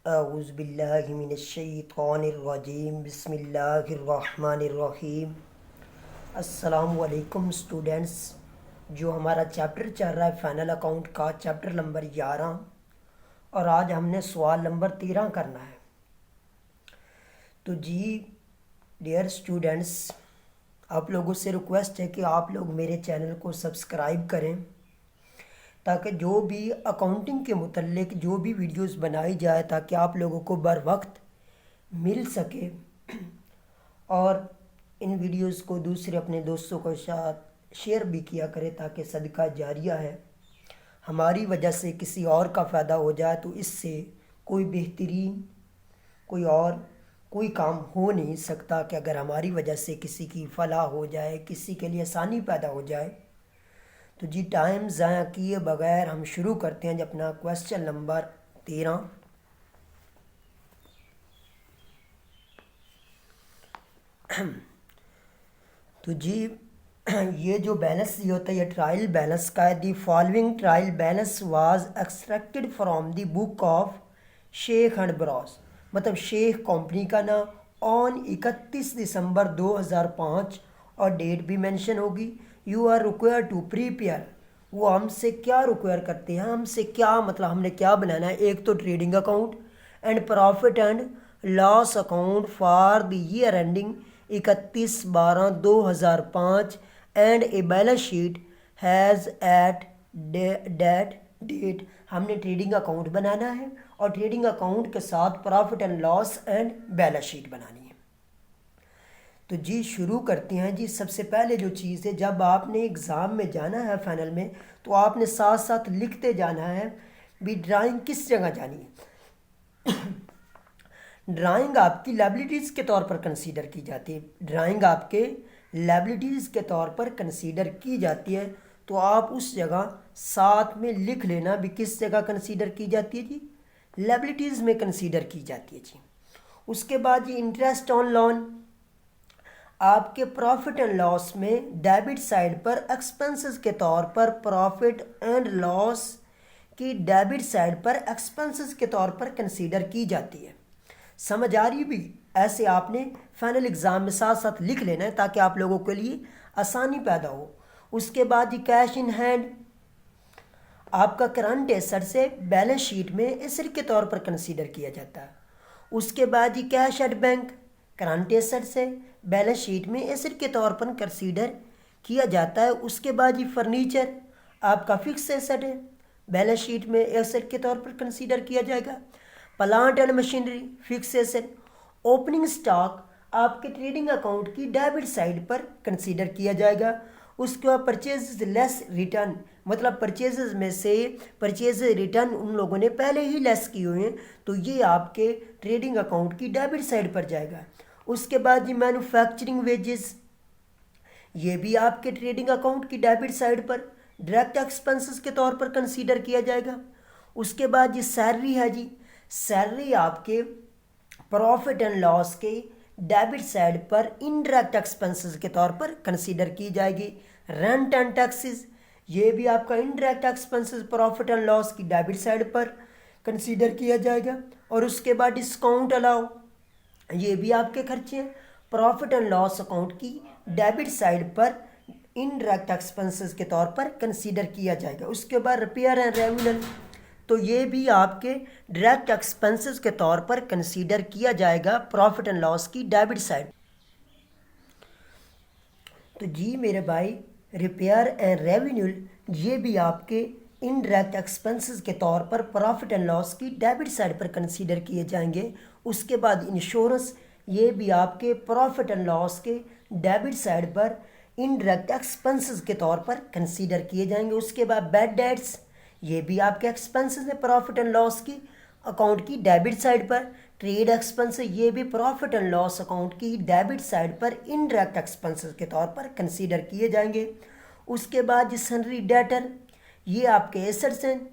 औज़ुबिल्लाहिमिनश्शैतानिर्रजीम बिस्मिल्लाहिर्रहमानिर्रहीम। अस्सलामुअलैकुम स्टूडेंट्स। जो हमारा चैप्टर चल रहा है फाइनल अकाउंट का, चैप्टर नंबर 11, और आज हमने सवाल नंबर 13 करना है। तो जी डियर स्टूडेंट्स, आप लोगों से रिक्वेस्ट है कि आप लोग मेरे चैनल को सब्सक्राइब करें ताकि जो भी अकाउंटिंग के मुतल्लिक जो भी वीडियोस बनाई जाए ताकि आप लोगों को बर वक्त मिल सके, और इन वीडियोस को दूसरे अपने दोस्तों के साथ शेयर भी किया करें ताकि सदका जारिया है। हमारी वजह से किसी और का फ़ायदा हो जाए तो इससे कोई बेहतरीन कोई काम हो नहीं सकता कि अगर हमारी वजह से किसी की फलाह हो जाए, किसी के लिए आसानी पैदा हो जाए। तो जी टाइम ज़ाया किए बगैर हम शुरू करते हैं अपना क्वेश्चन नंबर 13। तो जी ये जो बैलेंस ये होता है ये ट्रायल बैलेंस का है। The following trial balance was extracted from the book of Sheikh and bros, मतलब शेख कंपनी का नाम, ऑन 31 दिसंबर 2005, और डेट भी मेंशन होगी। You are require to prepare, वो हमसे क्या रिक्वायर करते हैं, हमसे क्या मतलब हमने क्या बनाना है। एक तो trading account and profit and loss account for the year ending 31/12/2005 and a balance sheet has at date date. हमने ट्रेडिंग अकाउंट बनाना है और ट्रेडिंग अकाउंट के साथ profit and loss and balance sheet बनानी है। तो जी शुरू करते हैं। जी सबसे पहले जो चीज़ है, जब आपने एग्ज़ाम में जाना है फाइनल में, तो आपने साथ साथ लिखते जाना है भी ड्राइंग किस जगह जानी है। ड्राइंग आपकी लाइबिलिटीज़ के तौर पर कंसीडर की जाती है। ड्राइंग आपके लाइबिलिटीज़ के तौर पर कंसीडर की जाती है, तो आप उस जगह साथ में लिख लेना भी किस जगह कंसीडर की जाती है। जी लाइबिलिटीज़ में कंसीडर की जाती है। जी उसके बाद जी इंटरेस्ट ऑन लोन आपके प्रॉफिट एंड लॉस में डेबिट साइड पर एक्सपेंसेस के तौर पर, प्रॉफिट एंड लॉस की डेबिट साइड पर एक्सपेंसेस के तौर पर कंसीडर की जाती है। समझ आ रही भी? ऐसे आपने फाइनल एग्ज़ाम में साथ साथ लिख लेना है ताकि आप लोगों के लिए आसानी पैदा हो। उसके बाद ये कैश इन हैंड आपका करंट एसेट से बैलेंस शीट में एसेट के तौर पर कंसीडर किया जाता है। उसके बाद ये cash at bank current asset से बैलेंस शीट में एसेट के तौर पर कंसीडर किया जाता है। उसके बाद ये फर्नीचर आपका फिक्स एसेट है, बैलेंस शीट में एसेट के तौर पर कंसीडर किया जाएगा। Plant and machinery fix asset. Opening stock आपके ट्रेडिंग अकाउंट की डेबिट साइड पर कंसीडर किया जाएगा। उसके बाद परचेज लेस रिटर्न, मतलब परचेजेस में से परचेज रिटर्न उन लोगों ने पहले ही लेस किए हुए हैं, तो ये आपके ट्रेडिंग अकाउंट की डेबिट साइड पर जाएगा। उसके बाद ये मैन्युफैक्चरिंग वेजेस, ये भी आपके ट्रेडिंग अकाउंट की डेबिट साइड पर डायरेक्ट एक्सपेंसेस के तौर पर कंसीडर किया जाएगा। उसके बाद ये सैलरी है। जी सैलरी आपके प्रॉफिट एंड लॉस के डेबिट साइड पर इनडायरेक्ट एक्सपेंसेस के तौर पर कंसीडर की जाएगी। रेंट एंड टैक्सेस, ये भी आपका indirect expenses profit and loss की डेबिट साइड पर कंसीडर किया जाएगा। और उसके बाद डिस्काउंट अलाउ, ये भी आपके खर्चे हैं, प्रॉफिट एंड लॉस अकाउंट की डेबिट साइड पर इनडायरेक्ट एक्सपेंसेस के तौर पर कंसीडर किया जाएगा। उसके बाद रिपेयर एंड रेन्यूअल, तो ये भी आपके डायरेक्ट एक्सपेंसेस के तौर पर कंसीडर किया जाएगा प्रॉफिट एंड लॉस की डेबिट साइड। तो जी मेरे भाई रिपेयर एंड रेवेन्यू ये भी आपके इनडायरेक्ट एक्सपेंसेस के तौर पर प्रॉफिट एंड लॉस की डेबिट साइड पर कंसीडर किए जाएंगे। उसके बाद इंश्योरेंस, ये भी आपके प्रॉफिट एंड लॉस के डेबिट साइड पर इनडायरेक्ट एक्सपेंसेस के तौर पर कंसीडर किए जाएंगे। उसके बाद बैड डेट्स, ये भी आपके एक्सपेंसेस है प्रॉफिट एंड लॉस की अकाउंट की डेबिट साइड पर। ट्रेड एक्सपेंस, ये भी प्रॉफिट एंड लॉस अकाउंट की डेबिट साइड पर इनडायरेक्ट एक्सपेंसेस के तौर पर कंसीडर किए जाएंगे। उसके बाद सनरी डेटर, ये आपके एसेट्स हैं,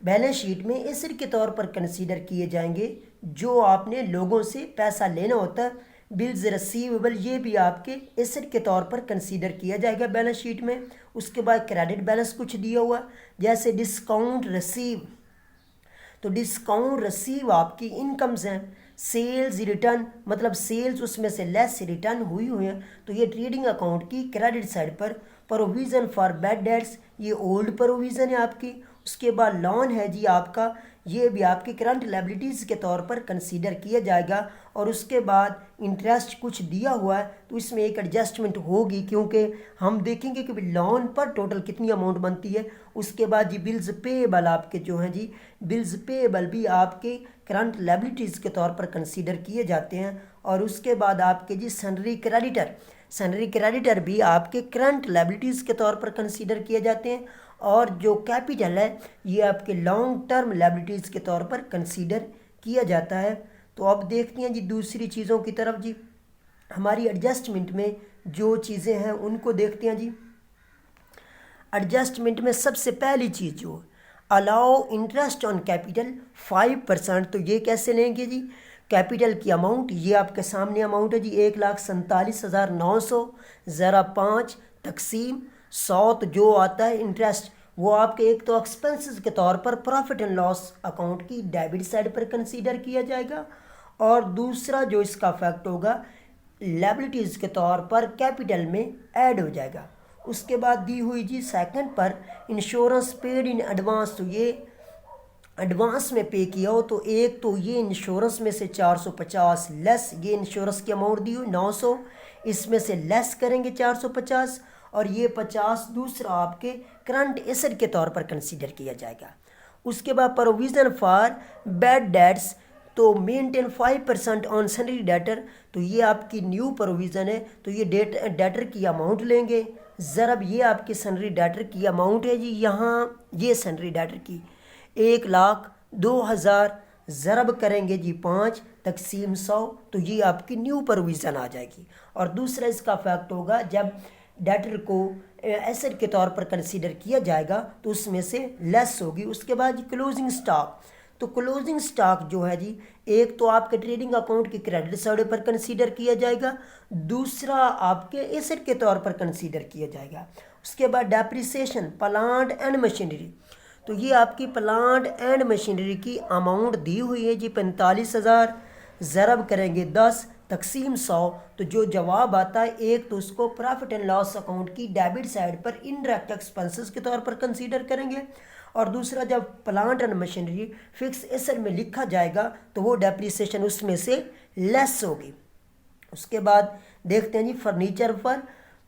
बैलेंस शीट में एसेट के तौर पर कंसीडर किए जाएंगे। जो आपने लोगों से पैसा लेना होता है, बिल्स रिसीवेबल, ये भी आपके एसेट के तौर पर कंसीडर किया जाएगा बैलेंस शीट में। उसके बाद क्रेडिट बैलेंस कुछ दिया हुआ जैसे डिस्काउंट रिसीव, तो डिस्काउंट रिसीव आपकी इनकम्स हैं। सेल्स रिटर्न मतलब सेल्स उसमें से लेस रिटर्न हुई हैं, तो ये ट्रेडिंग अकाउंट की क्रेडिट साइड पर। प्रोविज़न फॉर बैड डेट्स ये ओल्ड प्रोविज़न है आपकी। उसके बाद लोन है जी आपका, ये भी आपके करंट लायबिलिटीज़ के तौर पर कंसीडर किया जाएगा। और उसके बाद इंटरेस्ट कुछ दिया हुआ है तो इसमें एक एडजस्टमेंट होगी, क्योंकि हम देखेंगे कि लोन पर टोटल कितनी अमाउंट बनती है। उसके बाद जी बिल्स पेएबल आपके जो हैं जी, बिल्स पेएबल भी आपके करंट लायबिलिटीज़ के तौर पर कंसीडर किए जाते हैं। और उसके बाद आपके जी सनरी क्रेडिटर भी आपके करंट लायबिलिटीज़ के तौर पर कंसीडर किए जाते हैं। और जो कैपिटल है ये आपके लॉन्ग टर्म लायबिलिटीज़ के तौर पर कंसीडर किया जाता है। तो अब देखते हैं जी दूसरी चीज़ों की तरफ जी, हमारी एडजस्टमेंट में जो चीज़ें हैं उनको देखते हैं जी। एडजस्टमेंट में सबसे पहली चीज़ जो अलाउ इंटरेस्ट ऑन कैपिटल 5%, तो ये कैसे लेंगे जी। कैपिटल की अमाउंट ये आपके सामने अमाउंट है जी 1,47,900 ज़रा 5 तकसीम 100, तो जो आता है इंटरेस्ट वो आपके एक तो एक्सपेंसेस के तौर पर प्रॉफिट एंड लॉस अकाउंट की डेबिट साइड पर कंसीडर किया जाएगा। और दूसरा जो इसका फैक्ट होगा लायबिलिटीज़ के तौर पर कैपिटल में ऐड हो जाएगा। उसके बाद दी हुई जी सेकंड पर इंश्योरेंस पेड इन एडवांस, तो ये एडवांस में पे किया हो तो एक तो ये इंश्योरेंस में से 450 लेस, ये इंश्योरेंस की अमाउंट दी हुई 900, इसमें से लेस करेंगे 450 और ये 50 दूसरा आपके करंट एसेट के तौर पर कंसीडर किया जाएगा। उसके बाद प्रोविज़न फॉर बैड डेट्स, तो मेंटेन 5% ऑन सनरी डेटर, तो ये आपकी न्यू प्रोविज़न है, तो ये डेटर की अमाउंट लेंगे। ज़रब ये आपकी सनरी डेटर की अमाउंट है जी, यहाँ ये सनरी डेटर की 1,02,000 ज़रब करेंगे जी 5 तकसीम 100, तो ये आपकी न्यू प्रोविज़न आ जाएगी। और दूसरा इसका फैक्ट होगा जब डेटर को एसेट के तौर पर कंसीडर किया जाएगा तो उसमें से लेस होगी। उसके बाद जी क्लोजिंग स्टॉक, तो क्लोजिंग स्टॉक जो है जी एक तो आपके ट्रेडिंग अकाउंट की क्रेडिट साइड पर कंसीडर किया जाएगा, दूसरा आपके एसेट के तौर पर कंसीडर किया जाएगा। उसके बाद डेप्रिसिएशन प्लांट एंड मशीनरी, तो ये आपकी प्लांट एंड मशीनरी की अमाउंट दी हुई है जी 45,000 ज़रब करेंगे 10 तकसीम 100, तो जो जवाब आता है एक तो उसको प्रॉफिट एंड लॉस अकाउंट की डेबिट साइड पर इनडायरेक्ट एक्सपेंसेस के तौर पर कंसीडर करेंगे। और दूसरा जब plant and machinery fix asset में लिखा जाएगा तो वो डेप्रिसिएशन उसमें से लेस होगी। उसके बाद देखते हैं जी फर्नीचर पर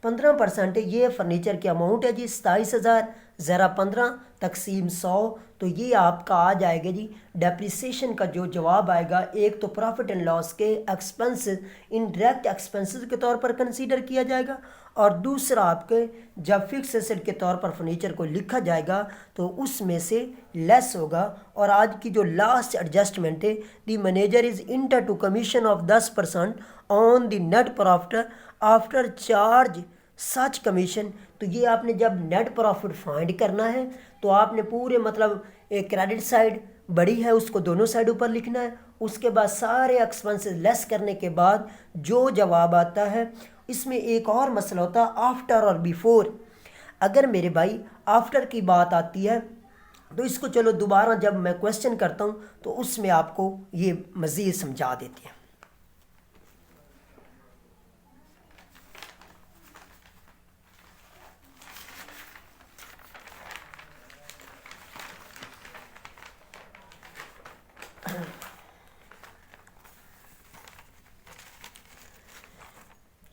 15% है, ये फर्नीचर की अमाउंट है जी 27,000 ज़रा 15 तकसीम 100, तो ये आपका आ जाएगा जी डेप्रिसिएशन का जो जवाब आएगा एक तो प्रॉफिट एंड लॉस के एक्सपेंसेस इनडायरेक्ट एक्सपेंसेस के तौर पर कंसीडर किया जाएगा, और दूसरा आपके जब फिक्स एसेट के तौर पर फर्नीचर को लिखा जाएगा तो उसमें से लेस होगा। और आज की जो लास्ट एडजस्टमेंट है, the manager is entitled to commission of 10% on the net profit after charge such commission, तो ये आपने जब नेट प्रॉफिट फाइंड करना है तो आपने पूरे मतलब एक क्रेडिट साइड बड़ी है उसको दोनों साइड ऊपर लिखना है। उसके बाद सारे एक्सपेंसेस लेस करने के बाद जो जवाब आता है, इसमें एक और मसला होता है आफ्टर और बिफोर। अगर मेरे भाई आफ्टर की बात आती है तो इसको चलो दोबारा जब मैं क्वेश्चन करता हूँ तो उसमें आपको ये मज़ीद समझा देते हैं।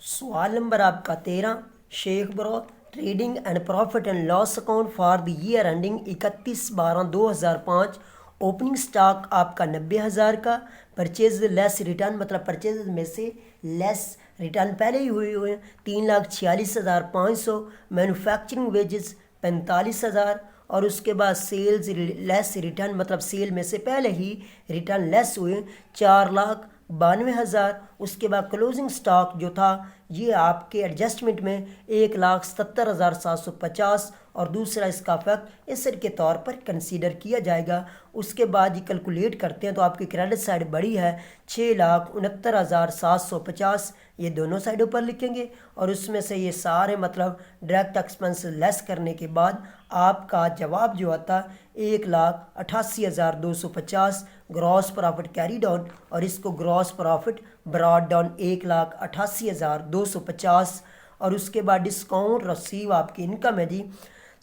सवाल नंबर आपका 13, Sheikh bro trading and profit and loss account for the year ending 31/12/2005, opening stock आपका 90,000 का, परचेज लेस रिटर्न मतलब परचेज में से लेस रिटर्न पहले ही हुए 3,46,500, मैन्युफैक्चरिंग वेजेस 45,000, और उसके बाद सेल्स लेस रिटर्न मतलब सेल में से पहले ही रिटर्न लेस हुए 4,92,000। उसके बाद क्लोजिंग स्टॉक जो था ये आपके एडजस्टमेंट में 1,70,750 और दूसरा इसका फैक्ट एसेट के तौर पर कंसीडर किया जाएगा। उसके बाद ये कैलकुलेट करते हैं तो आपकी क्रेडिट साइड बड़ी है 6,69,750, ये दोनों साइडों पर लिखेंगे और उसमें से ये सारे मतलब डायरेक्ट एक्सपेंस लेस करने के बाद आपका जवाब जो आता 1,88,250 ग्रॉस प्रॉफिट कैरी डाउन, और इसको ग्रॉस प्रॉफिट ब्रॉड डाउन 1,88,250। और उसके बाद डिस्काउंट रसीव आपकी इनकम है जी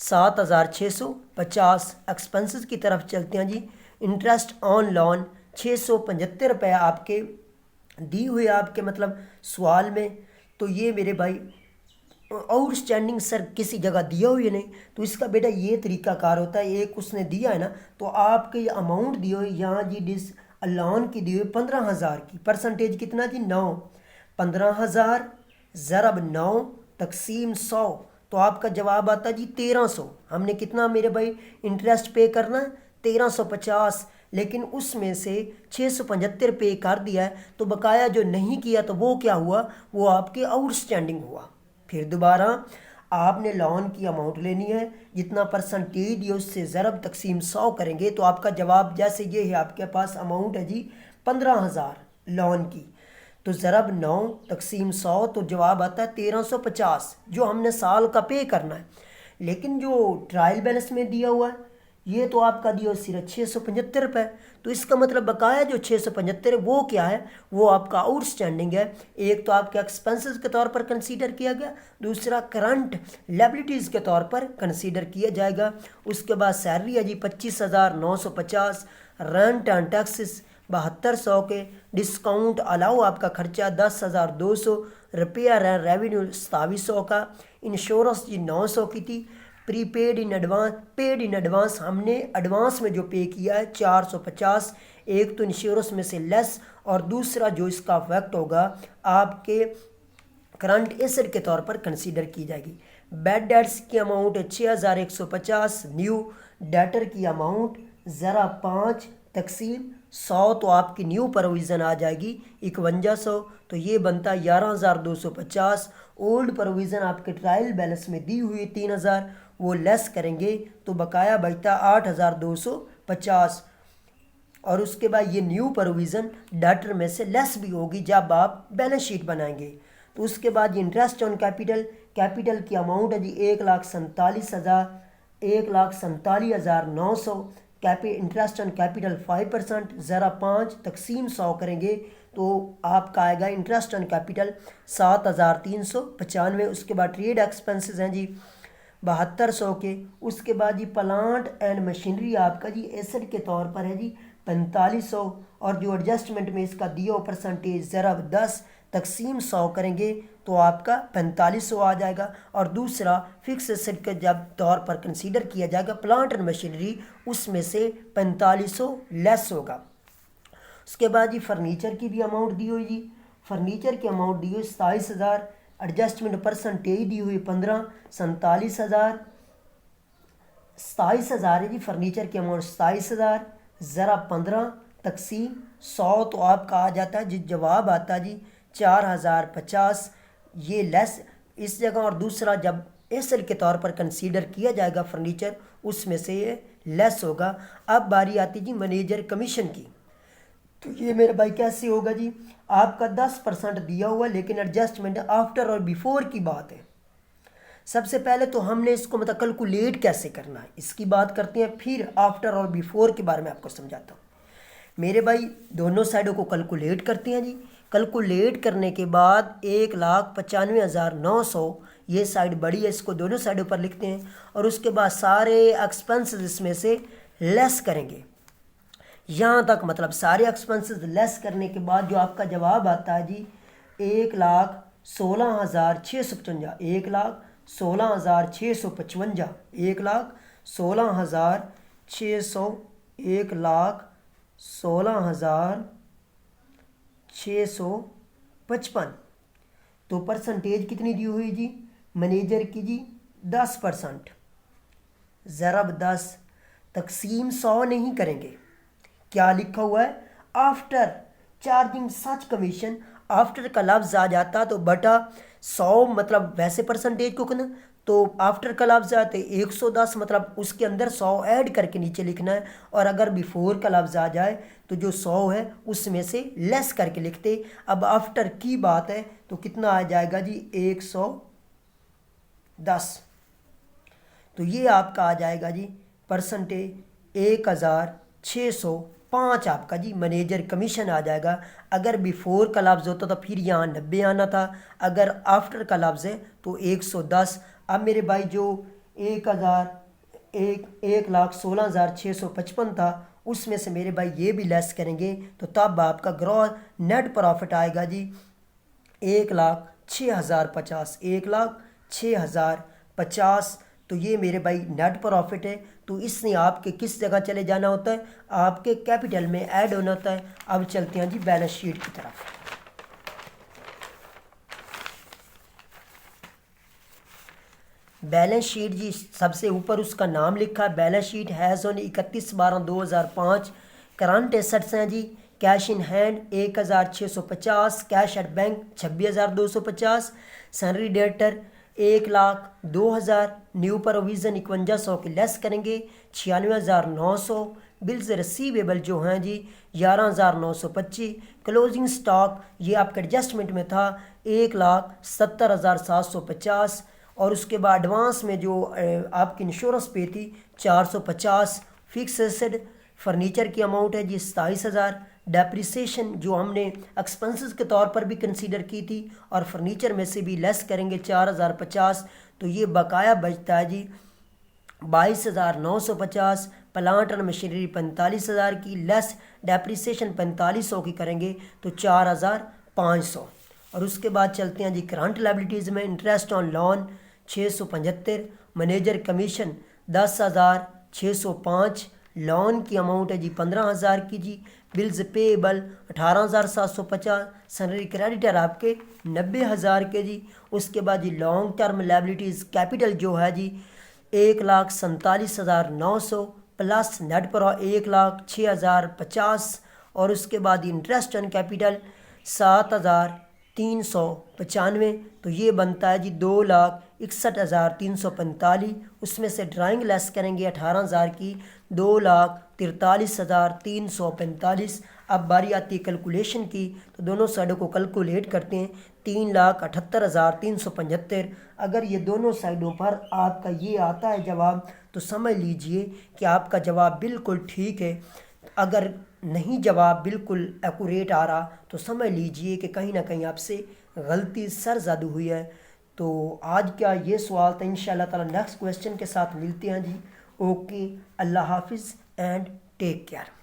7,650। एक्सपेंसेस की तरफ चलते हैं जी। इंटरेस्ट ऑन लोन 675 रुपये आपके दी हुई आपके मतलब सवाल में। तो ये मेरे भाई आउटस्टैंडिंग सर किसी जगह दिया हुई है नहीं, तो इसका बेटा ये तरीकाकार होता है, एक उसने दिया है ना तो आपके ये अमाउंट दी हुई यहाँ जी डिस लोन की दी हुई 15,000 की, परसेंटेज कितना जी 9, 15,000 ज़रब 9 तकसीम 100, तो आपका जवाब आता जी 1300। हमने कितना मेरे भाई इंटरेस्ट पे करना है 1350, लेकिन उसमें से 675 पे कर दिया है, तो बकाया जो नहीं किया तो वो क्या हुआ, वो आपके आउटस्टैंडिंग हुआ। फिर दोबारा आपने लोन की अमाउंट लेनी है, जितना परसेंटेज ये उससे ज़रब तकसीम 100 करेंगे तो आपका जवाब जैसे ये है, आपके पास अमाउंट है जी 15,000 लोन की, तो ज़रब 9 तकसीम 100 तो जवाब आता है 1350 जो हमने साल का पे करना है। लेकिन जो ट्रायल बैलेंस में दिया हुआ है ये तो आपका दिया सिर्फ 675 रुपये, तो इसका मतलब बकाया जो 675 है वो क्या है, वो आपका आउटस्टैंडिंग है। एक तो आपके एक्सपेंसेस के तौर पर कंसीडर किया गया, दूसरा करंट लायबिलिटीज़ के तौर पर कंसीडर किया जाएगा। उसके बाद सैलरी है जी 25,950, रेंट एंड टैक्सेस 7200 के, डिस्काउंट अलाउ आपका खर्चा 10,200, रिपेयर एंड रेवेन्यू 2700 का, इंश्योरेंस जी 900 की थी, prepaid in advance, paid in advance हमने एडवांस में जो पे किया है 450, एक तो इंश्योरेंस में से लेस और दूसरा जो इसका इफेक्ट होगा आपके करंट एसेट के तौर पर कंसीडर की जाएगी। बैड डेट्स की अमाउंट है 6,150, न्यू डेटर की अमाउंट ज़रा 5 तकसीम 100 तो आपकी न्यू प्रोविज़न आ जाएगी 5100, तो ये बनता 11,250। ओल्ड प्रोविज़न आपके ट्रायल बैलेंस में दी हुई 3,000, वो लेस करेंगे तो बकाया बचता 8,250। और उसके बाद ये न्यू प्रोविज़न डाटर में से लेस भी होगी जब आप बैलेंस शीट बनाएंगे। तो उसके बाद ये इंटरेस्ट ऑन कैपिटल, कैपिटल की अमाउंट है जी 1,47,900, इंटरेस्ट ऑन कैपिटल 5%, ज़रा 5 तकसीम 100 करेंगे तो आपका आएगा इंटरेस्ट ऑन कैपिटल 7,395। उसके बाद ट्रेड एक्सपेंसेस हैं जी 7200 के। उसके बाद जी प्लांट एंड मशीनरी आपका जी एसेट के तौर पर है जी 4500, और जो एडजस्टमेंट में इसका दिया परसेंटेज ज़रब 10 तकसीम 100 करेंगे तो आपका 4500 आ जाएगा। और दूसरा फिक्स एसेट का जब तौर पर कंसीडर किया जाएगा प्लांट एंड मशीनरी, उसमें से 4500 लेस होगा। उसके बाद जी फर्नीचर की भी अमाउंट दी हुई जी, फर्नीचर की अमाउंट दी हुई 27,000, एडजस्टमेंट परसेंटेज दी हुई 15, 47,000, 27,000 है जी फर्नीचर की अमाउंट 27,000 ज़रा 15 तकसीम 100 तो आपका आ जाता है जी जवाब आता है जी 4,050, ये लेस इस जगह। और दूसरा जब एसेट के तौर पर कंसीडर किया जाएगा फर्नीचर, उसमें से ये लेस होगा। अब बारी आती जी मैनेजर कमीशन की, तो ये मेरे भाई कैसे होगा जी, आपका 10% दिया हुआ लेकिन एडजस्टमेंट आफ्टर और बिफोर की बात है। सबसे पहले तो हमने इसको मतलब कैलकुलेट कैसे करना है इसकी बात करते हैं, फिर आफ्टर और बिफोर के बारे में आपको समझाता हूँ। मेरे भाई दोनों साइडों को कैलकुलेट करते हैं जी। कैलकुलेट करने के बाद 1,95,900 ये साइड बड़ी है, इसको दोनों साइडों पर लिखते हैं और उसके बाद सारे एक्सपेंसेस इसमें से लेस करेंगे। यहाँ तक मतलब सारे एक्सपेंसेस लेस करने के बाद जो आपका जवाब आता है जी 1,16,655, 1,16,655, 1,16,600, 1,16,655। तो परसेंटेज कितनी दी हुई जी मैनेजर की जी 10%, ज़रब 10 तकसीम 100 नहीं करेंगे। क्या लिखा हुआ है, आफ्टर चार्जिंग सच कमीशन, आफ्टर का लफ्ज़ आ जाता तो बटा 100 मतलब वैसे परसेंटेज को कितना, तो आफ्टर का लफ्ज़ आते 110 मतलब उसके अंदर 100 ऐड करके नीचे लिखना है। और अगर बिफोर का लफ्ज़ आ जाए तो जो 100 है उसमें से लेस करके लिखते। अब आफ्टर की बात है तो कितना आ जाएगा जी 110, तो ये आपका आ जाएगा जी परसेंटेज 1605 आपका जी मैनेजर कमीशन आ जाएगा। अगर बिफोर का लफ्ज़ होता तो फिर यहाँ 90 आना था, अगर आफ्टर का लफ्ज़ है तो 110। अब मेरे भाई जो 1,16,655 था उसमें से मेरे भाई ये भी लेस करेंगे तो तब आपका ग्रॉस नेट प्रॉफिट आएगा जी 1,06,050, 1,06,050। तो ये मेरे भाई नेट प्रॉफिट है। तो इसने आपके किस जगह चले जाना होता है, आपके कैपिटल में ऐड होना होता है। अब चलते हैं जी बैलेंस शीट की तरफ। बैलेंस शीट जी सबसे ऊपर उसका नाम लिखा है, balance sheet has on 31/12/2005। Current assets हैं जी cash in hand 1,650, cash at bank 26,250, salary debtor 1,02,000, new provision 5100 की लेस करेंगे 96,900, बिल्स रिसीवेबल जो हैं जी 11,925, क्लोजिंग स्टॉक ये आपके एडजस्टमेंट में था 1,70,750, और उसके बाद एडवांस में जो आपकी इंश्योरेंस पे थी 450, फिक्स एसेट फर्नीचर की अमाउंट है जी 27,000, डेप्रिसिएशन जो हमने एक्सपेंसेस के तौर पर भी कंसीडर की थी और फर्नीचर में से भी लेस करेंगे 4,050, तो ये बकाया बचता है जी 22,950। प्लांट एंड मशीनरी 45,000 की लेस डेप्रिसिएशन 4500 की करेंगे तो 4,500। और उसके बाद चलते हैं जी करंट लायबिलिटीज़ में interest on loan 675, manager commission 10,605, loan की अमाउंट है जी 15,000 की जी, बिल्स पेएबल 18,750, सैलरी क्रेडिटर आपके 90,000 के जी। उसके बाद जी लॉन्ग टर्म लायबिलिटीज़ कैपिटल जो है जी 1,47,900 प्लस नेट पर 1,06,050, और उसके बाद इंटरेस्ट ऑन कैपिटल 7,395, तो ये बनता है जी 2,61,345। उसमें से ड्राइंग लेस करेंगे 18,000 की 2,43,345। अब बारी आती है कैलकुलेशन की, तो दोनों साइडों को कैलकुलेट करते हैं 3,78,375। अगर ये दोनों साइडों पर आपका ये आता है जवाब तो समझ लीजिए कि आपका जवाब बिल्कुल ठीक है। अगर नहीं जवाब बिल्कुल एक्यूरेट आ रहा तो समझ लीजिए कि कहीं ना कहीं आपसे गलती सरज़द हुई है। तो आज का ये सवाल था, इंशाल्लाह ताला नेक्स्ट क्वेश्चन के साथ मिलते हैं जी। ओके, अल्लाह हाफिज़ एंड टेक केयर।